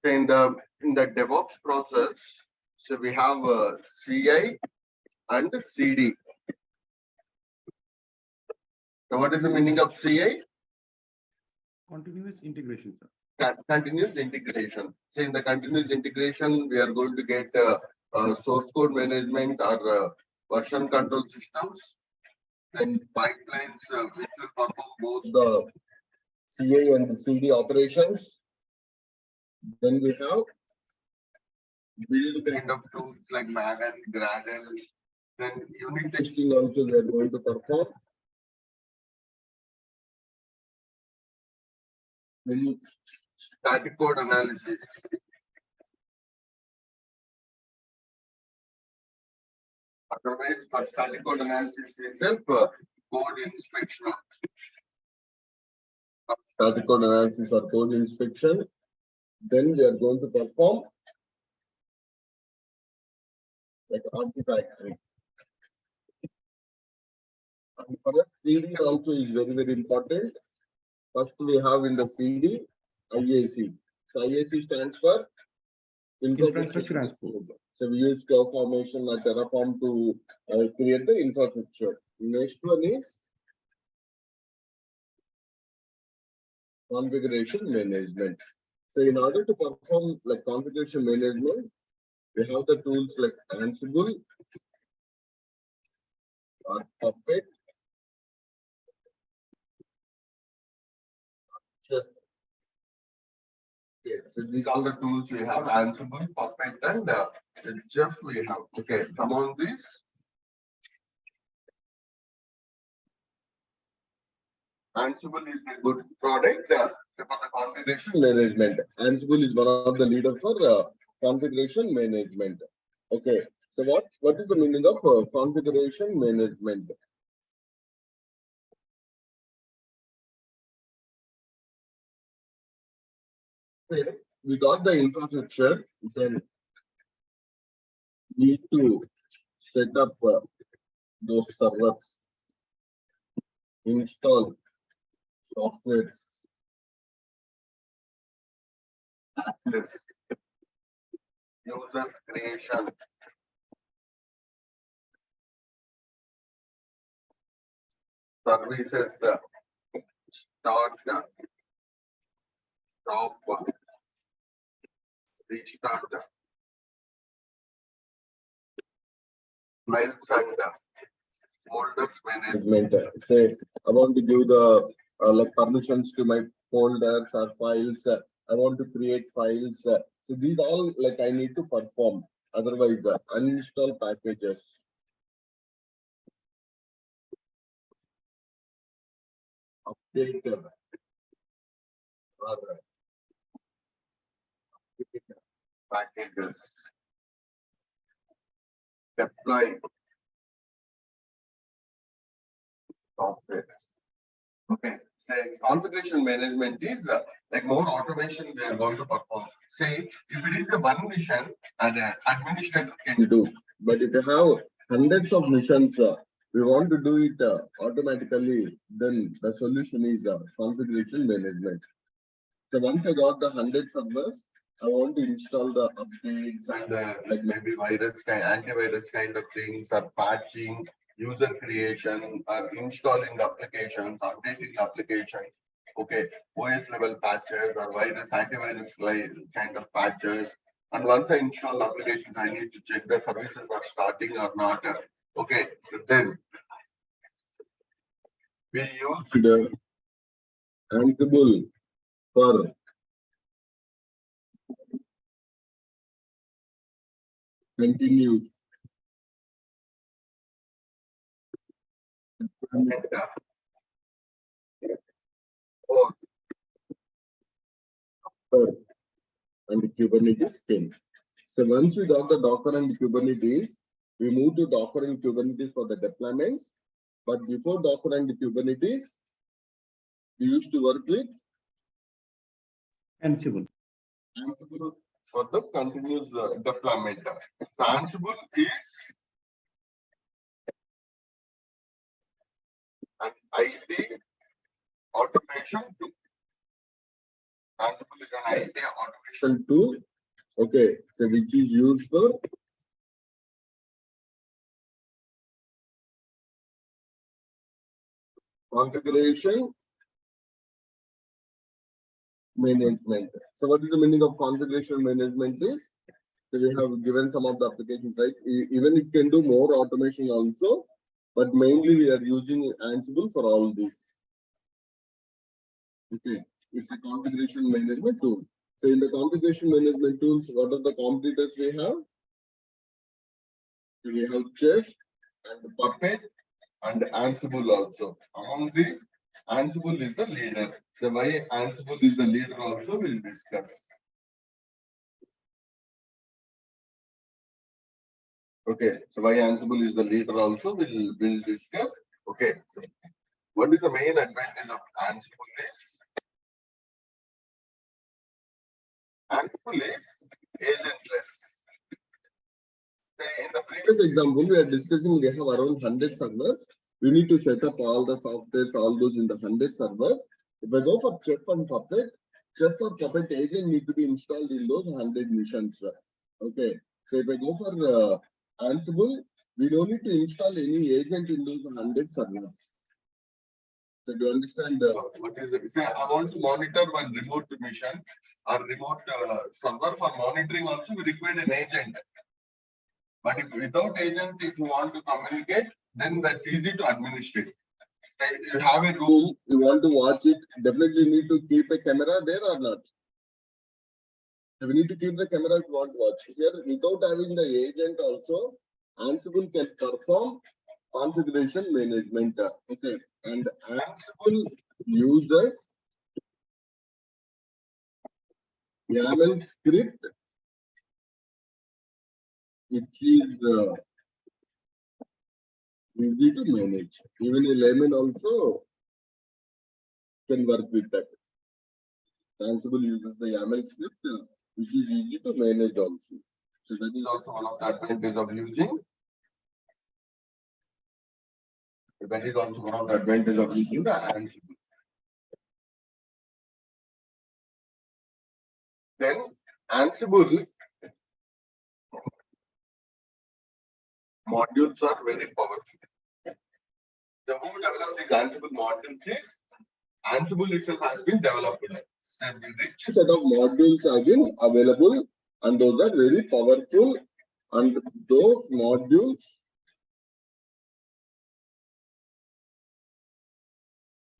So in the DevOps process, so we have CI and CD. So what is the meaning of CI? Continuous integration, sir. Continuous integration. So in the continuous integration, we are going to get source code management or version control systems, then pipelines which will perform both the CI and the CD operations. Then we have build kind of tools like Maven, Gradle. Then unit testing also we are going to perform. Then static code analysis. Otherwise, for static code analysis itself, code inspection. Static code analysis or code inspection. Then we are going to perform like artifactory. And for us, CD also is very, very important. First, we have in the CD IAC. So IAC stands for Infrastructure as code. So we use CloudFormation or Terraform to create the infrastructure. Next one is configuration management. So in order to perform like configuration management, we have the tools like Ansible or Puppet. Okay, so these are the tools we have: Ansible, Puppet, and Jeff we have. Okay, some of these. Ansible is a good product for the configuration management. Ansible is one of the leaders for configuration management. Okay, so what is the meaning of configuration management? We got the infrastructure, then need to set up those servers, install softwares, access, users creation, services, start, stop, restart, files and folders management. Say I want to give the like permissions to my folders or files. I want to create files. So these all like I need to perform. Otherwise, uninstall packages. Update packages. Deploy software. Okay, say configuration management is like more automation we are going to perform. Say if it is a one mission, an administrator can do, but if you have hundreds of missions, we want to do it automatically, then the solution is configuration management. So once I got the 100 servers, I want to install the updates and like maybe antivirus kind of things, or patching, user creation, or installing the applications, updating the applications. Okay, OS level patches or antivirus kind of patches. And once I install the applications, I need to check the services are starting or not. Okay, so then we use the Ansible for continuous and Kubernetes came. So once we got the Docker and Kubernetes, we moved to Docker and Kubernetes for the deployments. But before Docker and Kubernetes, we used to work with Ansible. Ansible for the continuous deployment. So Ansible is an IT automation tool. Ansible is is an IT automation tool. Okay, so which is used for configuration management. So what is the meaning of configuration management is? So we have given some of the applications, right? Even it can do more automation also, but mainly we are using Ansible for all these. Okay, it's a configuration management tool. So in the configuration management tools, what are the competitors we have? So we have Chef and Puppet and Ansible also. Among these, Ansible is the leader. So why Ansible is the leader also we'll discuss. Okay, so why Ansible is the leader also we'll discuss. Okay, so what is the main advantage of Ansible is? Ansible is agentless. Say in the previous example, we are discussing we have around 100 servers. We need to set up all the softwares, all those in the 100 servers. If I go for Chef and Puppet, Chef or Puppet agent need to be installed in those 100 missions. Okay, so if I go for Ansible, we don't need to install any agent in those 100 servers. So do you understand what is it? Say I want to monitor one remote mission or remote server for monitoring also we require an agent. But if without agent, if you want to communicate, then that's easy to administrate. Say you have a room, you want to watch it, definitely need to keep a camera there or not. So we need to keep the camera if you want to watch. Here, without having the agent also, Ansible can perform configuration management. Okay, and Ansible uses YAML script, which is easy to manage. Even a layman also can work with that. Ansible uses the YAML script, which is easy to manage also. So that is also one of the advantages of using. That is also one of the advantages of using the Ansible. Then Ansible modules are very powerful. So who developed the Ansible modules is Ansible itself has been developed. So the rich set of modules have been available and those are very powerful and those modules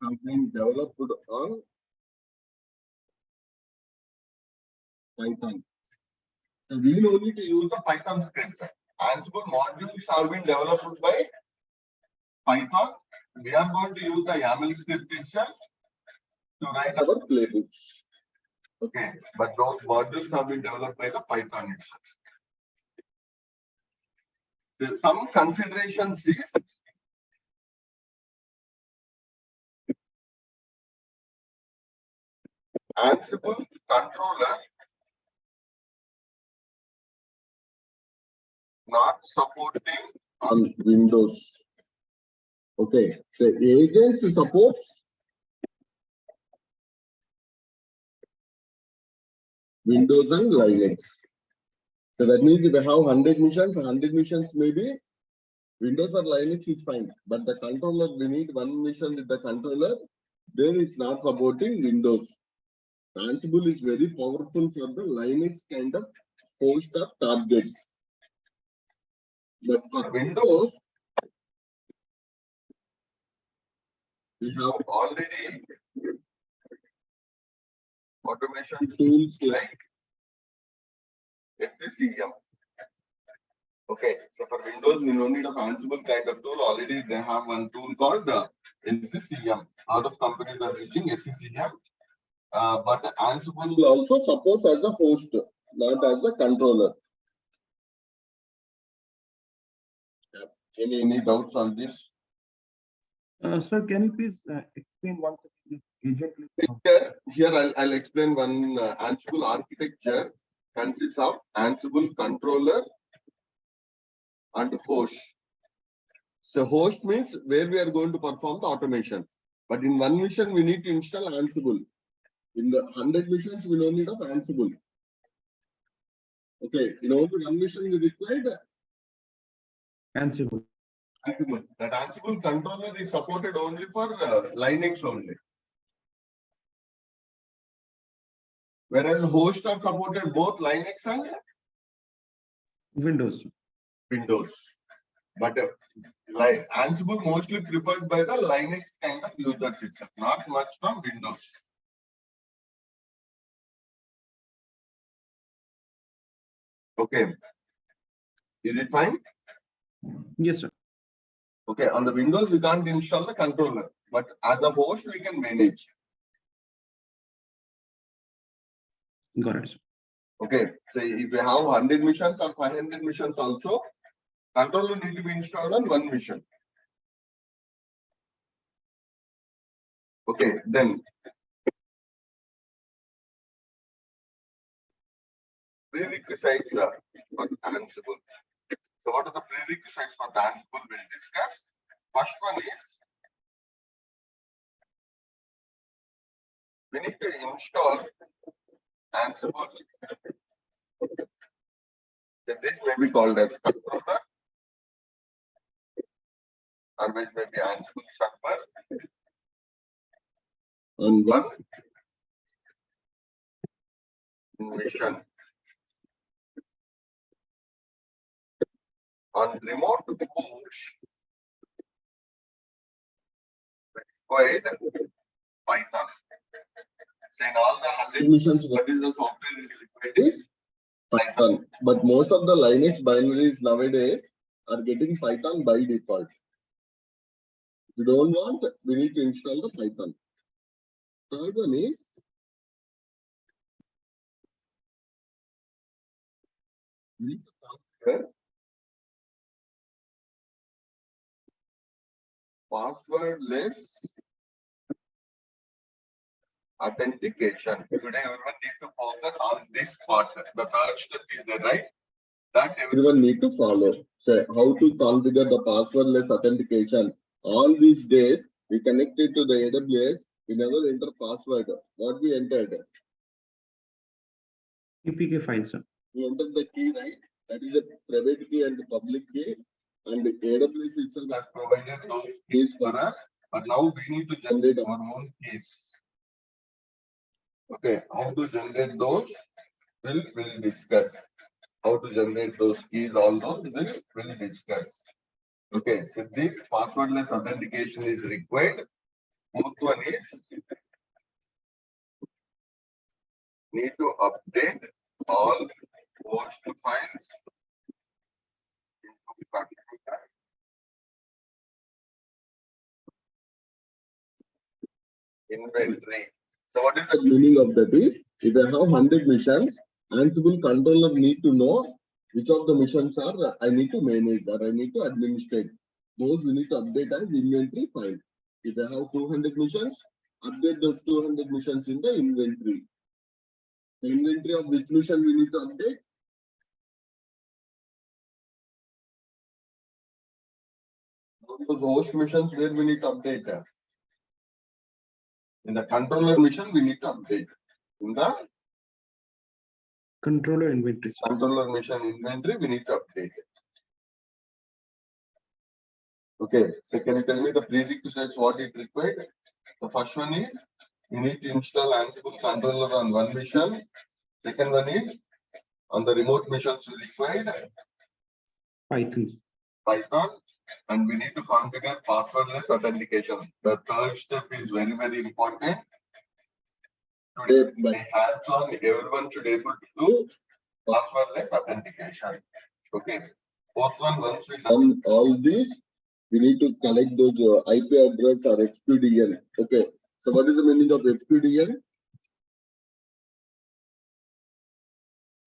have been developed on Python. So we don't need to use the Python script. Ansible modules have been developed by Python. We are going to use the YAML script itself to write our playbooks. Okay, but those modules have been developed by the Python itself. So some considerations is Ansible controller not supporting on Windows. Okay, so agents supports Windows and Linux. So that means if I have 100 missions maybe Windows or Linux is fine, but the controller, we need one mission with the controller, then it's not supporting Windows. Ansible is very powerful for the Linux kind of host of targets. But for Windows, we have already automation tools like SCCM. Okay, so for Windows, we don't need a Ansible kind of tool. Already they have one tool called the SCCM. A lot of companies are using SCCM. But Ansible also supports as a host, not as a controller. Any doubts on this? Sir, can you please explain once again this agent? Here I'll explain one Ansible architecture consists of Ansible controller and host. So host means where we are going to perform the automation. But in one mission, we need to install Ansible. In the 100 missions, we don't need of Ansible. Okay, in only one mission we required Ansible. Ansible. That Ansible controller is supported only for Linux only. Whereas hosts are supported both Linux and Windows. Windows. But like Ansible mostly preferred by the Linux kind of users itself, not much from Windows. Okay. Is it fine? Yes, sir. Okay. On the Windows, we can't install the controller, but as a host, we can manage. Got it, sir. Okay. So if you have 100 missions or 500 missions also, controller need to be installed on one mission. Okay. Then prerequisites for Ansible. So what are the prerequisites for the Ansible we'll discuss? First one is we need to install Ansible. Then this may be called as controller, or which may be Ansible server. On one mission. On remote push, required Python. So in all the 100 missions, what is the software is required is Python. But most of the Linux binaries nowadays are getting Python by default. If you don't want, we need to install the Python. Third one is we need to configure passwordless authentication. Today, everyone need to focus on this part. The third step is the right that everyone need to follow. So how to configure the passwordless authentication. All these days, we connected to the AWS. We never enter password. What we entered? APK file, sir. We entered the key, right? That is a private key and the public key. And the AWS itself has provided those keys for us. But now we need to generate our own keys. Okay, how to generate those? We'll discuss. How to generate those keys, all those we'll discuss. Okay, so this passwordless authentication is required. Fourth one is need to update all host files into computer. Inventory. So what is the meaning of that is, if I have 100 missions, Ansible controller need to know which of the missions are I need to manage or I need to administrate. Those we need to update as inventory file. If I have 200 missions, update those 200 missions in the inventory. The inventory of which mission we need to update? Those host missions where we need to update. In the controller mission, we need to update. In the Controller inventory, sir. Controller mission inventory, we need to update it. Okay, so can you tell me the prerequisites what it required? The first one is you need to install Ansible controller on one mission. Second one is on the remote missions required Python, and we need to configure passwordless authentication. The third step is very, very important. Today, by hands-on, everyone should be able to do passwordless authentication. Okay. Fourth one, once we done all these, we need to collect those IP address or FQDN. Okay. So what is the meaning of FQDN?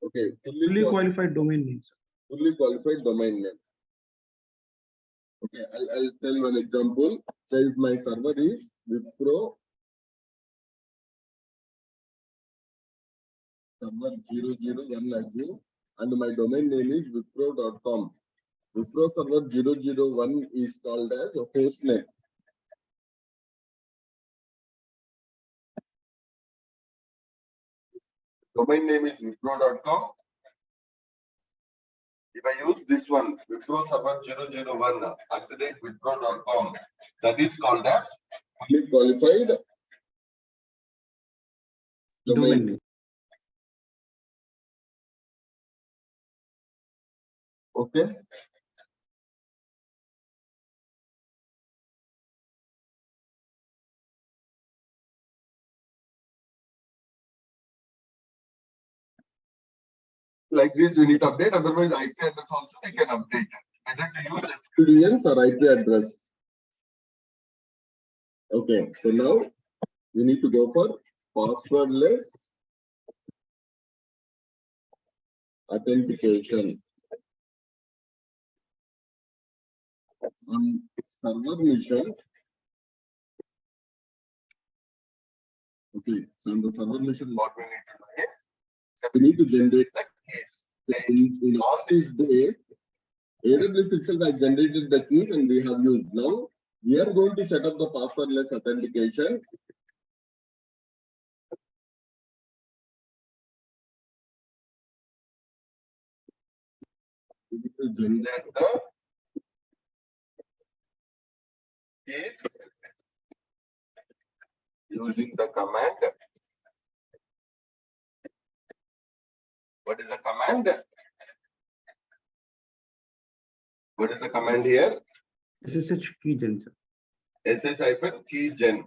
Okay. Fully qualified domain name, sir. Fully qualified domain name. Okay. I'll tell one example. So if my server is Wipro server 001 and my domain name is wipro.com. Wipro server 001 is called as a host name. Domain name is wipro.com. If I use this one, Wipro server 001 @wipro.com, that is called as fully qualified domain. name. Okay. Like this, we need to update. Otherwise, IP address also we can update. Whether to use FQDNs or IP address. Okay. So now we need to go for passwordless authentication on server mission. Okay. So on the server mission, what we need to do is, so we need to generate the keys. So in all these days, AWS itself has generated the keys and we have used. Now we are going to set up the passwordless authentication. We need to generate the keys using the command. What is the command? What is the command here? SSH keygen. SSH-keygen.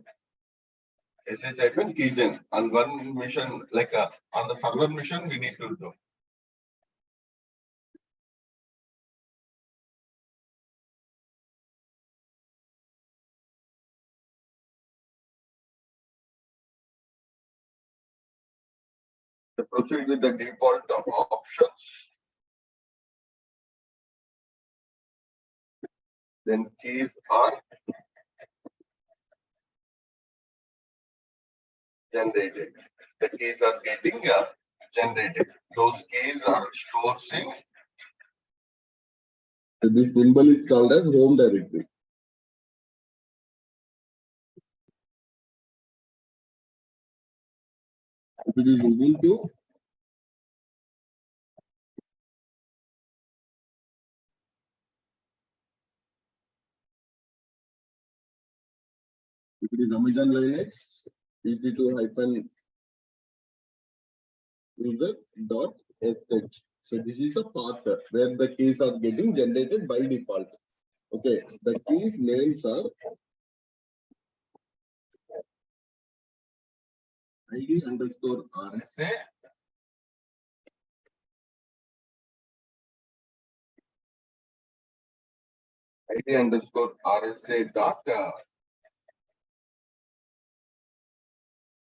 SSH-keygen. On one mission, like on the server mission, we need to do. To proceed with the default options. Then keys are generated. The keys are getting generated. Those keys are stored in. This symbol is called as home directory. If it is Ubuntu, if it is Amazon Linux, ec2-user.sh. So this is the path where the keys are getting generated by default. Okay, the keys names are ID_RSA, ID_RSA dot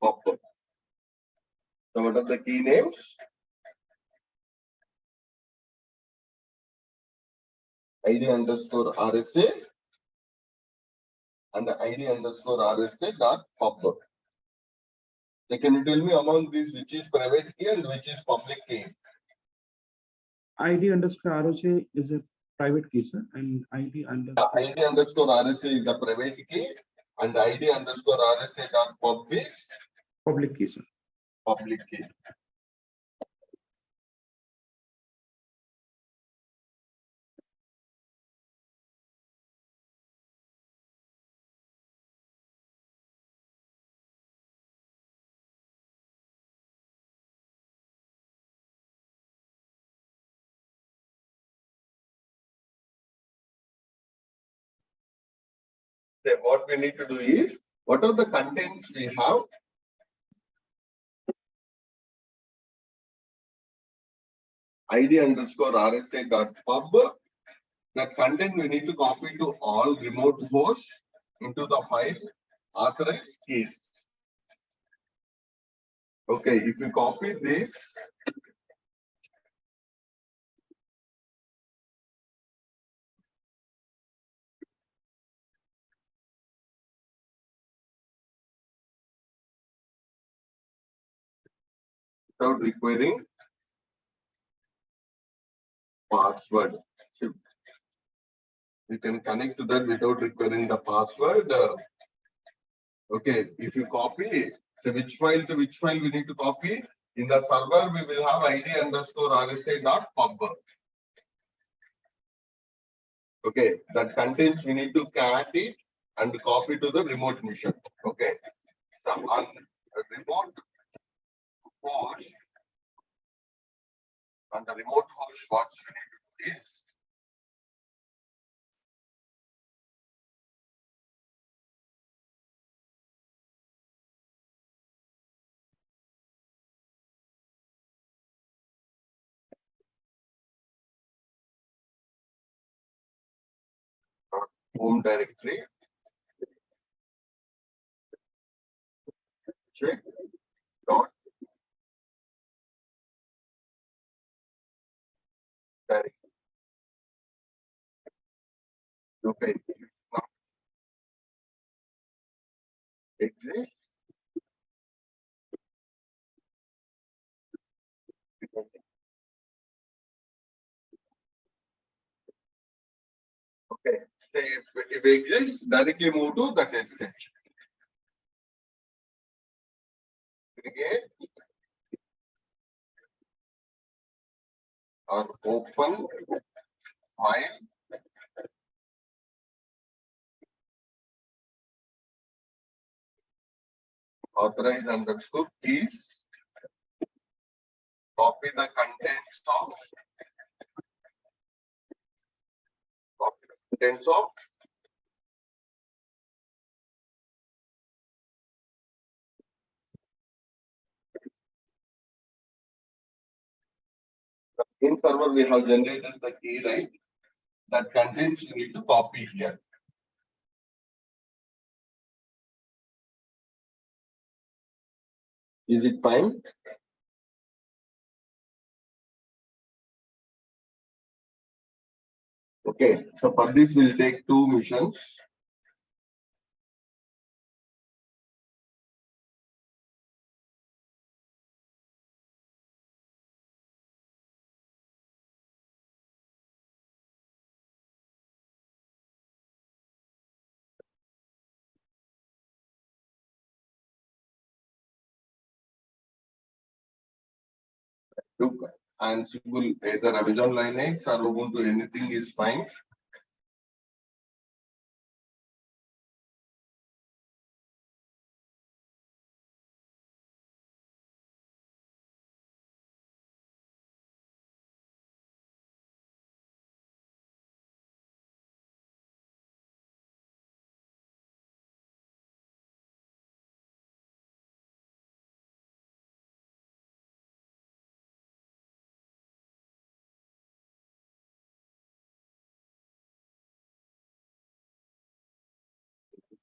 pop. So what are the key names? ID_RSA and ID_RSA dot pub. So can you tell me among these which is private key and which is public key? ID_RSA is a private key, sir, and ID_RSA is the private key and ID_RSA dot pub is public key, sir. Public key. Then what we need to do is, what are the contents we have? ID_RSA dot pub. That content we need to copy to all remote hosts into the file authorized keys. Okay, if you copy this, without requiring password. So you can connect to that without requiring the password. Okay, if you copy, so which file to which file we need to copy? In the server, we will have ID underscore RSA dot pub. Okay, that contains, we need to cat it and copy to the remote mission. Okay, so on remote host, on the remote host, what we need to do is home directory, check dot directory. Okay, now exit. Okay, so if exists, directly move to that SSH. Create or open file authorize underscore keys, copy the contents of in server we have generated the key, right? That contains you need to copy here. Is it fine? Okay, so for this we'll take 2 missions. Look, Ansible, either Amazon Linux or Ubuntu, anything is fine.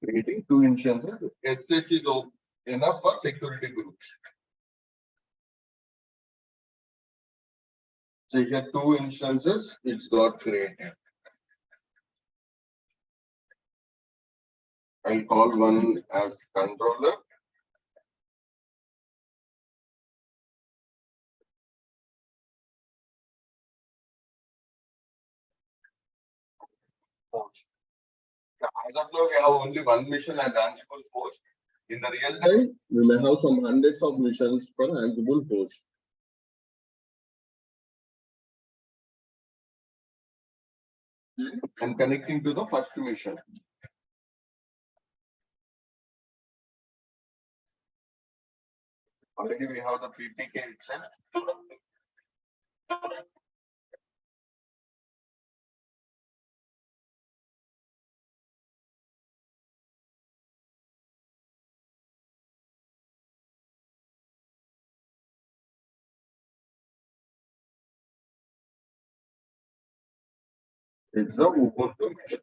Creating 2 instances. SSH is enough for security groups. So here 2 instances, it's got created. I'll call one as controller. Host. Now, as of now, we have only one mission as Ansible host. In the real time, we may have some hundreds of missions per Ansible host. And connecting to the first mission. Already we have the PPK itself. It's the Ubuntu mission.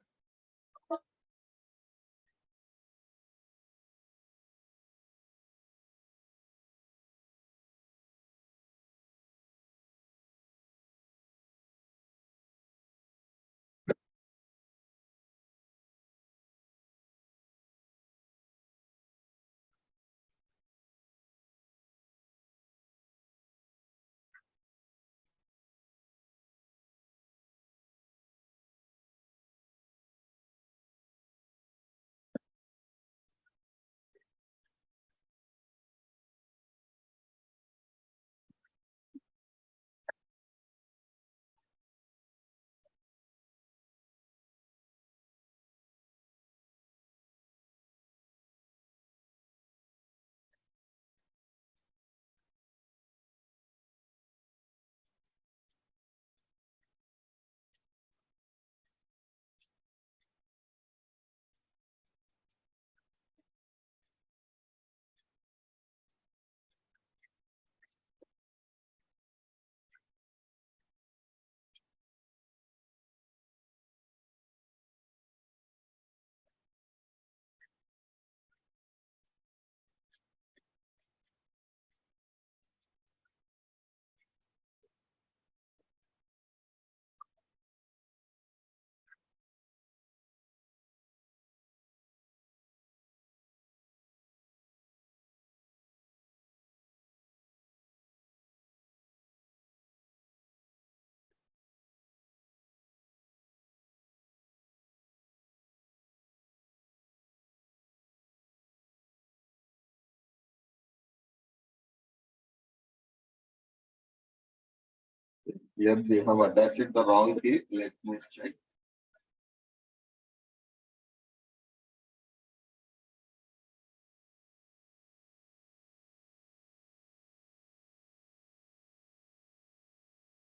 Here we have attached the wrong key. Let me check.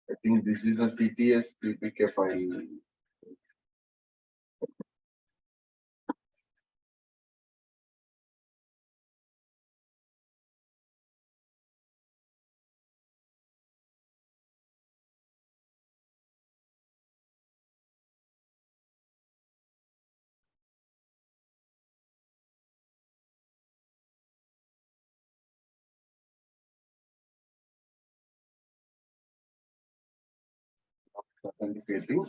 I think this is a CTS PPK file. Authenticating.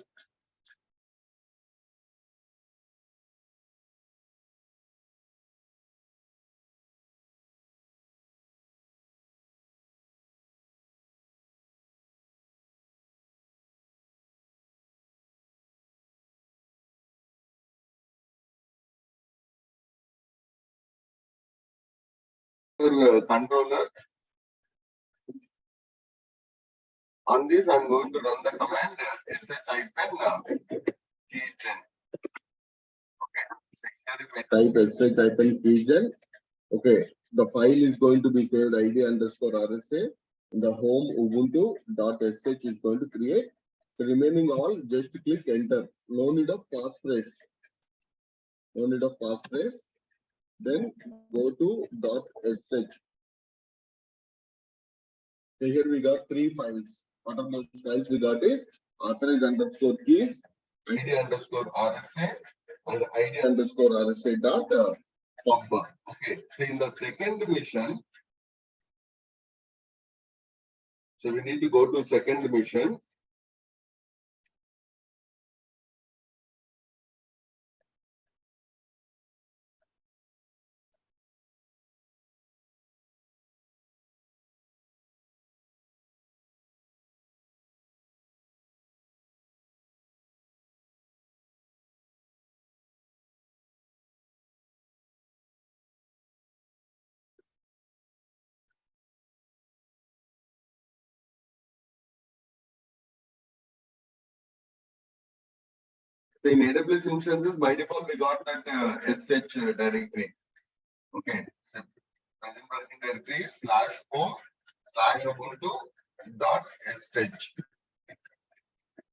Controller. On this, I'm going to run the command sh-keygen. Okay. Here if I type sh-keygen, okay, the file is going to be saved id_rsa. The home ubuntu.sh is going to create. The remaining all, just click enter. No need of passphrase. No need of passphrase. Then go to .sh. So here we got 3 files. What are those files we got is authorize_keys, id_rsa, and id_rsa dot pub. Okay. So in the second mission, so we need to go to second mission. So in AWS instances, by default, we got that SH directory. Okay. So present working directory /home/ubuntu.sh.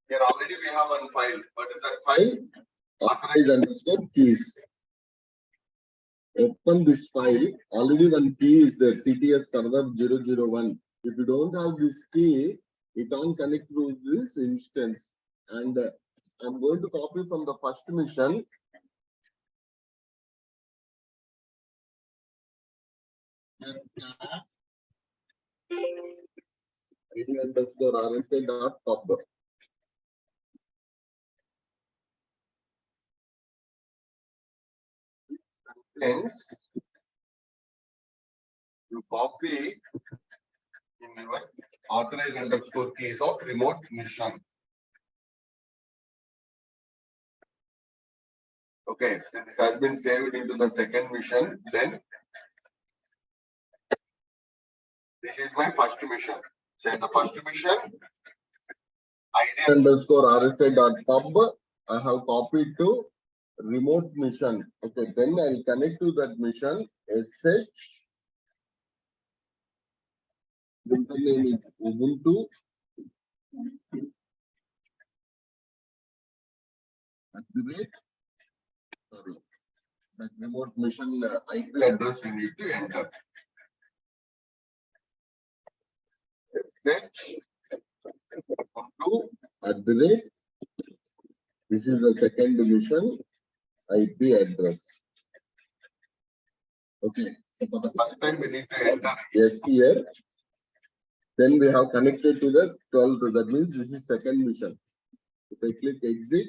Here already we have one file. What is that file? Authorize_keys. Open this file. Already one key is there. CTS server 001. If you don't have this key, you can't connect to this instance. And I'm going to copy from the first mission. id_rsa.pub. Hence, you copy in your authorize_keys of remote mission. Okay, so this has been saved into the second mission. Then this is my first mission. So in the first mission, id_rsa.pub, I have copied to remote mission. Okay, then I'll connect to that mission. SH. Username is Ubuntu. Sorry, that remote mission IP address we need to enter. SH Ubuntu @ this is the second mission IP address. Okay, so for the first time we need to enter yes here. Then we have connected to the 12th. That means this is second mission. If I click exit,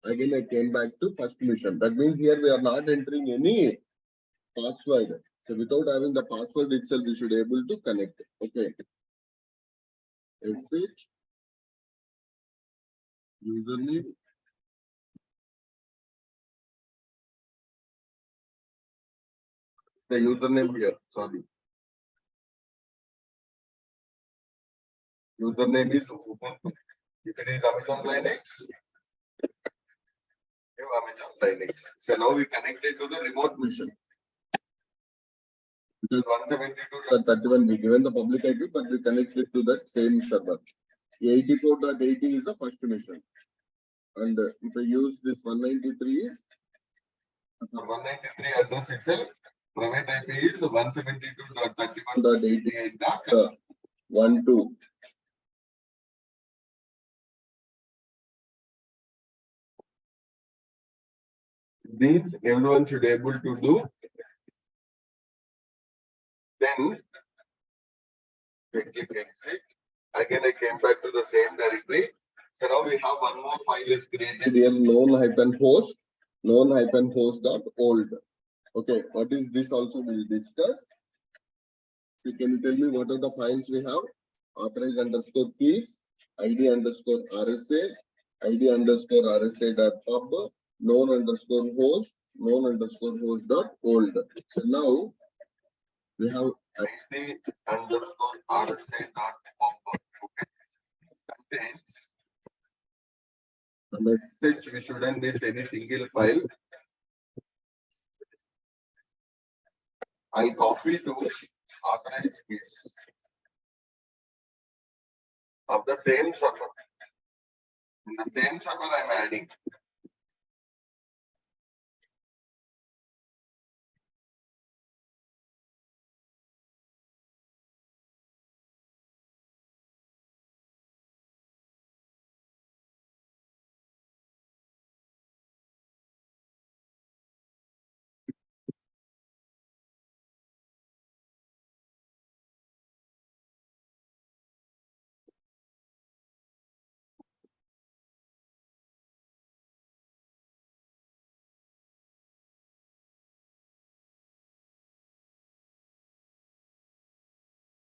again I came back to first mission. That means here we are not entering any password. So without having the password itself, we should be able to connect. Okay. Exit. Username. The username here. Sorry. Username is Ubuntu. If it is Amazon Linux, give Amazon Linux. So now we connect it to the remote machine. Which is 172.31. We given the public IP, but we connect it to that same server. 84.80 is the first mission. And if I use this 193, for 193 address itself, private IP is 172.31.88.12. Means everyone should be able to do. Then click exit. Again, I came back to the same directory. So now we have one more file is created here, known-host, known-host.old. Okay, what is this also we'll discuss. So can you tell me what are the files we have? Authorize underscore keys, ID underscore RSA, ID underscore RSA.pub, known underscore host, known underscore host.old. So now we have ID underscore RSA.pub. Contains the message we shouldn't miss any single file. I'll copy to authorized keys of the same server. In the same server, I'm adding.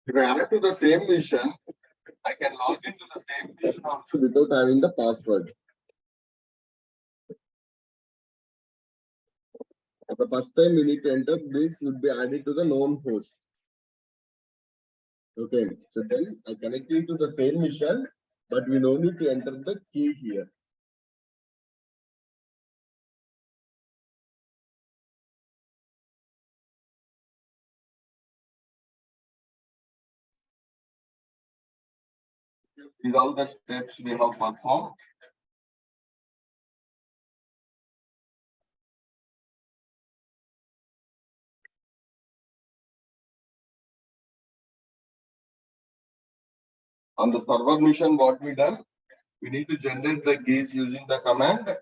If I add to the same mission, I can log into the same mission also without having the password. For the first time we need to enter, this would be added to the known host. Okay, so then I connect it to the same mission, but we no need to enter the key here. These are all the steps we have performed. On the server mission, what we done? We need to generate the keys using the command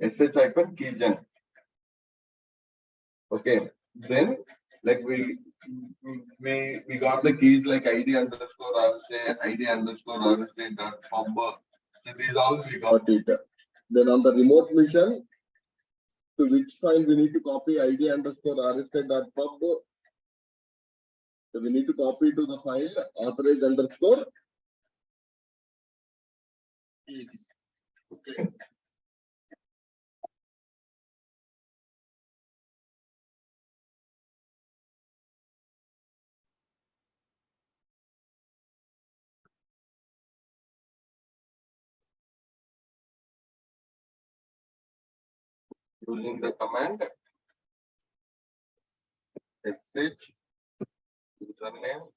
sh-keygen. Okay, then like we got the keys like ID underscore RSA, ID underscore RSA dot pub. So these all we got it. Then on the remote mission, to which file we need to copy ID underscore RSA dot pub. So we need to copy to the file authorize underscore keys. Okay. Using the command SSH username,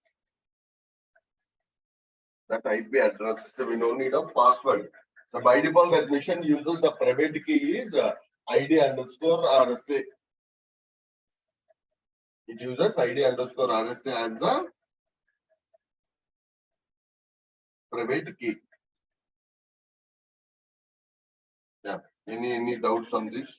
that IP address. So we don't need a password. So by default, that mission uses the private key is ID underscore RSA. It uses ID underscore RSA as the private key. Yeah. Any doubts on this?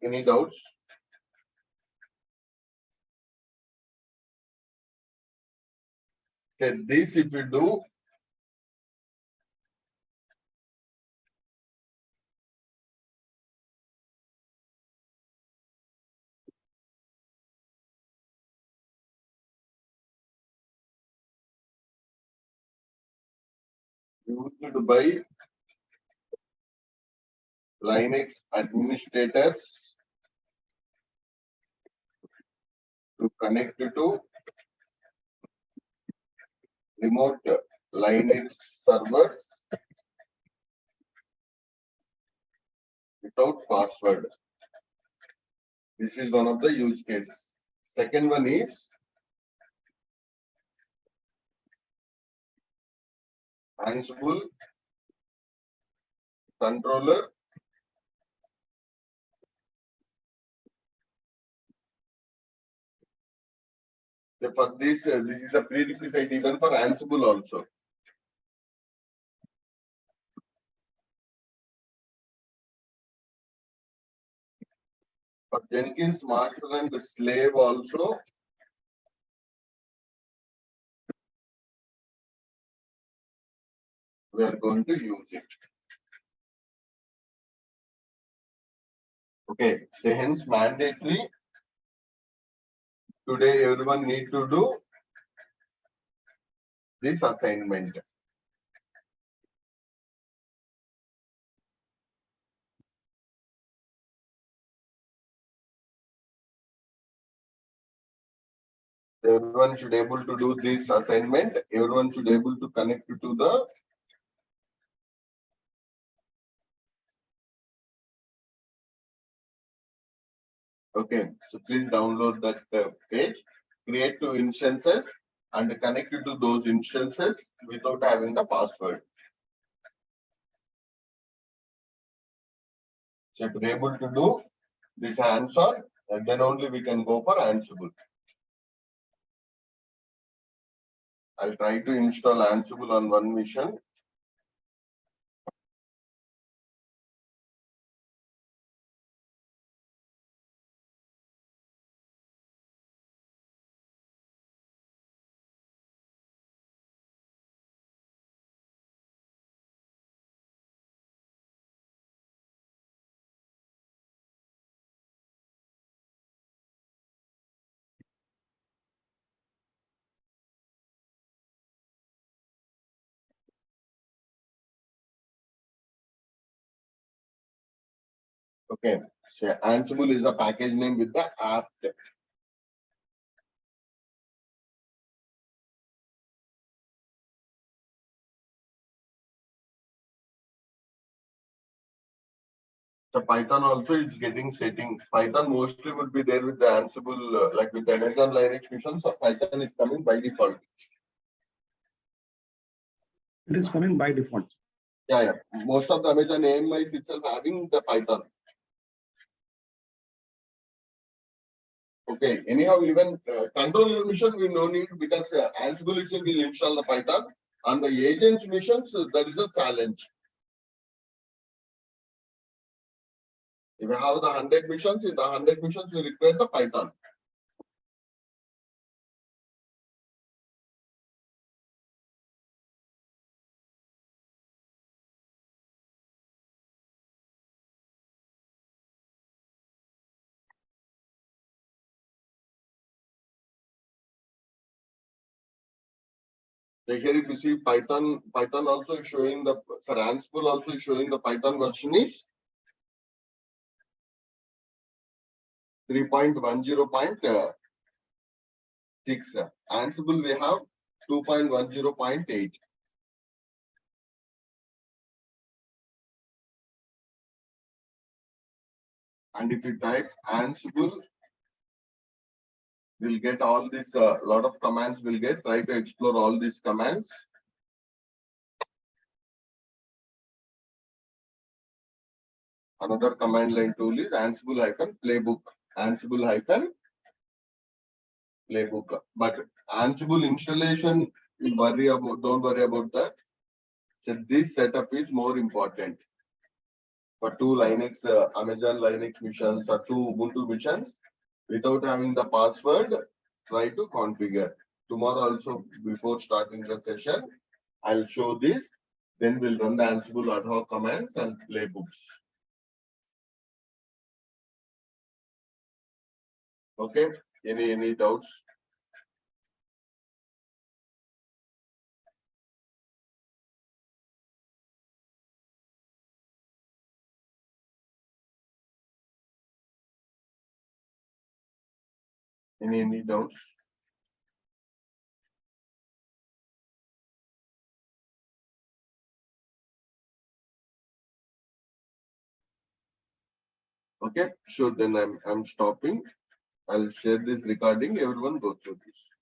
Any doubts? Say this if you do, used by Linux administrators to connect to remote Linux servers without password. This is one of the use case. Second one is Ansible controller. So for this is a prerequisite even for Ansible also. For Jenkins master and the slave also, we are going to use it. Okay, so hence mandatory. Today everyone need to do this assignment. Everyone should able to do this assignment. Everyone should able to connect to the okay. So please download that page, create two instances and connect it to those instances without having the password. So if you're able to do this hands-on, and then only we can go for Ansible. I'll try to install Ansible on one machine. Okay, so Ansible is the package name with the app. So Python also is getting setting. Python mostly would be there with the Ansible, like with the Amazon Linux mission. So Python is coming by default. It is coming by default. Yeah. Most of the Amazon AMIs itself having the Python. Okay. Anyhow, even controller mission we no need because Ansible itself will install the Python. On the agents missions, that is a challenge. If you have the 100 missions, in the 100 missions, you require the Python. So here if you see Python also is showing the, for Ansible also is showing the Python version is 3.10.6. Ansible we have 2.10.8. And if you type Ansible, we'll get all this, lot of commands will get, try to explore all these commands. Another command line tool is Ansible-Playbook. Ansible-Playbook. But Ansible installation, don't worry about that. So this setup is more important. For two Linux, Amazon Linux missions or two Ubuntu missions, without having the password, try to configure. tomorrow also before starting the session, I'll show this. Then we'll run the Ansible ad hoc commands and playbooks. Okay. Any doubts? Any doubts? Okay, sure. Then I'm stopping. I'll share this recording. Everyone go through this.